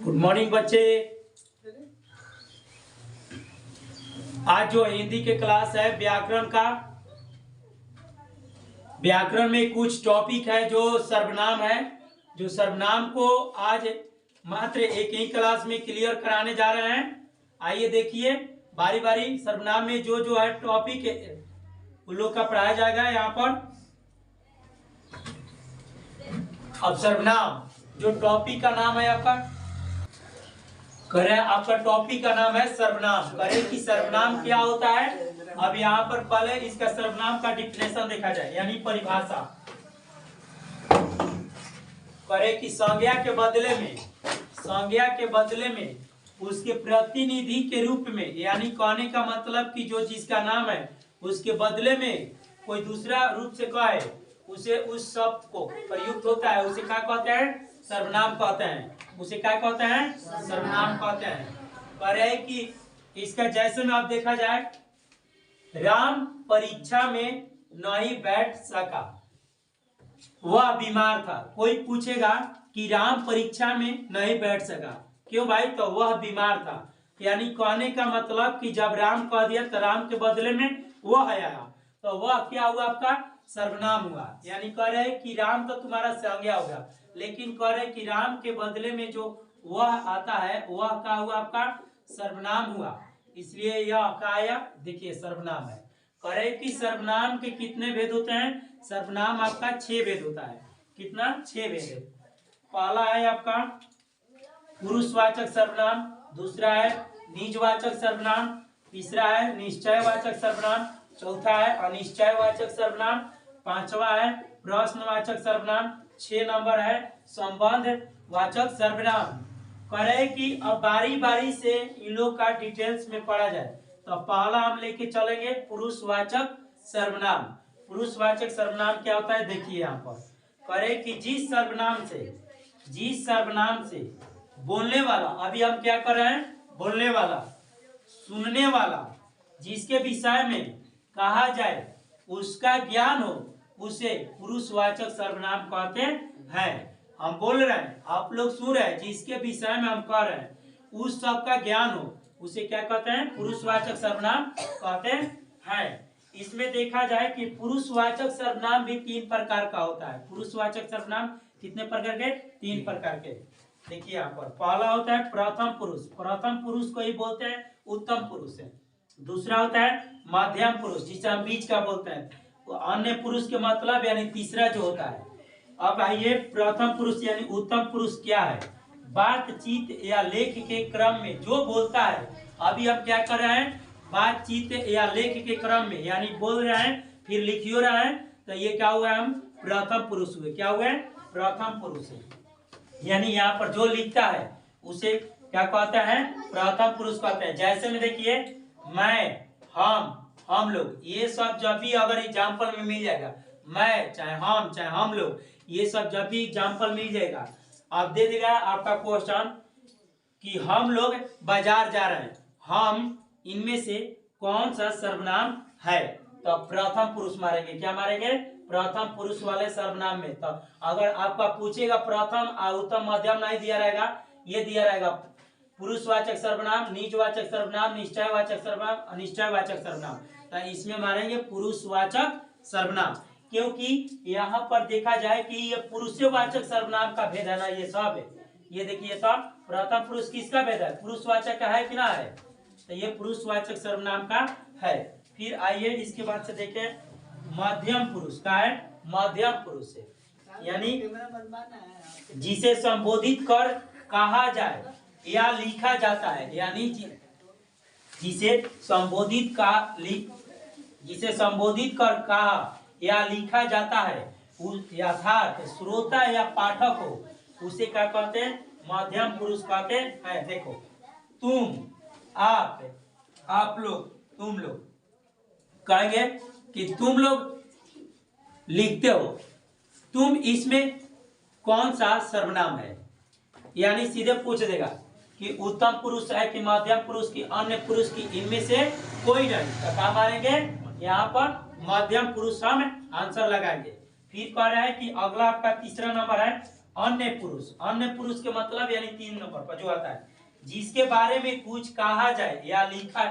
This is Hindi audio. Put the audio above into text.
गुड मॉर्निंग बच्चे। आज जो हिंदी के क्लास है व्याकरण का, व्याकरण में कुछ टॉपिक है जो सर्वनाम है, जो सर्वनाम को आज मात्र एक ही क्लास में क्लियर कराने जा रहे हैं। आइए देखिए बारी बारी सर्वनाम में जो जो है टॉपिक उन लोग का पढ़ाया जाएगा यहाँ पर। अब सर्वनाम जो टॉपिक का नाम है आपका, करें आपका टॉपिक का नाम है सर्वनाम। करें कि सर्वनाम क्या होता है। अब यहाँ पर पहले इसका सर्वनाम का डिफिनेशन देखा जाए, यानी परिभाषा। करें कि संज्ञा के बदले में उसके प्रतिनिधि के रूप में, यानी कहने का मतलब कि जो जिसका नाम है उसके बदले में कोई दूसरा रूप से कहे, उसे उस शब्द को प्रयुक्त होता है, उसे क्या कहते हैं? सर्वनाम कहते हैं। उसे क्या कहते हैं? सर्वनाम कहते हैं। कह रहे हैं कि इसका जैसे में आप देखा जाए, राम परीक्षा में नहीं बैठ सका, वह बीमार था। कोई पूछेगा कि राम परीक्षा में नहीं बैठ सका, क्यों भाई? तो वह बीमार था। यानी कहने का मतलब कि जब राम कह दिया तो राम के बदले में वह आया, तो वह क्या हुआ? आपका सर्वनाम हुआ। यानी कह रहे हैं कि राम तो तुम्हारा संज्ञा होगा, लेकिन कह रहे कि राम के बदले में जो वह आता है वह क्या हुआ? आपका सर्वनाम हुआ। इसलिए यह क्या आया? देखिए सर्वनाम है। कह रहे कि सर्वनाम के कितने भेद होते हैं? सर्वनाम आपका 6 भेद होता है। कितना? 6 भेद है। पहला है आपका पुरुषवाचक सर्वनाम, दूसरा है निजवाचक सर्वनाम, तीसरा है निश्चयवाचक सर्वनाम, चौथा है अनिश्चयवाचक सर्वनाम, पांचवा है प्रश्नवाचक सर्वनाम, 6 नंबर है संबंध वाचक सर्वनाम। करे कि अब बारी बारी से इन लोग का डिटेल्स में पढ़ा जाए, तो पहला हम लेके चलेंगे पुरुषवाचक सर्वनाम। पुरुषवाचक सर्वनाम क्या होता है? देखिए यहाँ पर करे कि जिस सर्वनाम से बोलने वाला, अभी हम क्या कर रहे हैं? बोलने वाला, सुनने वाला, जिसके विषय में कहा जाए उसका ज्ञान हो, उसे पुरुषवाचक सर्वनाम कहते हैं। हम बोल रहे हैं, आप लोग सुन रहे हैं, जिसके विषय में हम कह रहे हैं उस सब का ज्ञान हो, उसे क्या कहते हैं? पुरुषवाचक सर्वनाम कहते हैं। इसमें देखा जाए कि पुरुषवाचक सर्वनाम भी 3 प्रकार का होता है। पुरुषवाचक सर्वनाम कितने प्रकार के? 3 प्रकार के। देखिए यहाँ पर पहला होता है प्रथम पुरुष। प्रथम पुरुष को ही बोलते हैं उत्तम पुरुष है। दूसरा होता है मध्यम पुरुष, जिसे हम बीच का बोलते हैं। अन्य पुरुष के मतलब यानी तीसरा जो होता है। अब आइए प्रथम पुरुष यानी उत्तम पुरुष क्या है? बातचीत या लेख के क्रम में जो बोलता है। अभी हम क्या कर रहे हैं? बातचीत या लेख के क्रम में, यानी बोल रहे हैं फिर लिखियो रहे हैं, तो ये क्या हुआ? हम प्रथम पुरुष हुए। क्या हुए? प्रथम पुरुष है। यानी यहाँ पर जो लिखता है उसे क्या कहते हैं? प्रथम पुरुष कहते हैं। जैसे में देखिए मैं, हम लोग, ये सब जब भी अगर एग्जाम्पल में मिल जाएगा, मैं चाहे हम लोग, ये सब जब भी एग्जाम्पल मिल जाएगा, आप दे देगा आपका क्वेश्चन कि हम लोग बाजार जा रहे हैं, हम इनमें से कौन सा सर्वनाम है? तो प्रथम पुरुष मारेंगे। क्या मारेंगे? प्रथम पुरुष वाले सर्वनाम में। तो अगर आपका पूछेगा प्रथम उत्तम मध्यम नहीं दिया रहेगा, ये दिया रहेगा पुरुषवाचक सर्वनाम, निजवाचक सर्वनाम, निश्चयवाचक सर्वनाम, अनिश्चयवाचक सर्वनाम, तो इसमें मारेंगे पुरुषवाचक सर्वनाम। क्योंकि यहाँ पर देखा जाए कि ये पुरुषवाचक सर्वनाम का भेद है ना, ये सब है। ये देखिए सब प्रथम पुरुष किसका भेद है? पुरुषवाचक का है कि ना है? तो ये पुरुषवाचक सर्वनाम का है। फिर आइए इसके बाद से देखें मध्यम पुरुष का है। मध्यम पुरुष है यानी जिसे संबोधित कर कहा जाए या लिखा जाता है, यानी जिसे संबोधित कर कहा या लिखा जाता है, यथार्थ श्रोता या पाठक हो, उसे क्या कहते हैं? मध्यम पुरुष कहते हैं। देखो तुम, आप लोग, तुम लोग, कहेंगे कि तुम लोग लिखते हो, तुम, इसमें कौन सा सर्वनाम है? यानी सीधे पूछ देगा कि उत्तम पुरुष है कि मध्यम पुरुष की अन्य पुरुष की, इनमें से कोई नहीं, तो क्या मारेंगे? यहाँ पर मध्यम पुरुष हम आंसर लगाएंगे। फिर कह रहा है कि अगला आपका तीसरा नंबर है अन्य पुरुष के मतलब यानी 3 नंबर पर जो आता है, जिसके बारे में कुछ कहा जाए या लिखा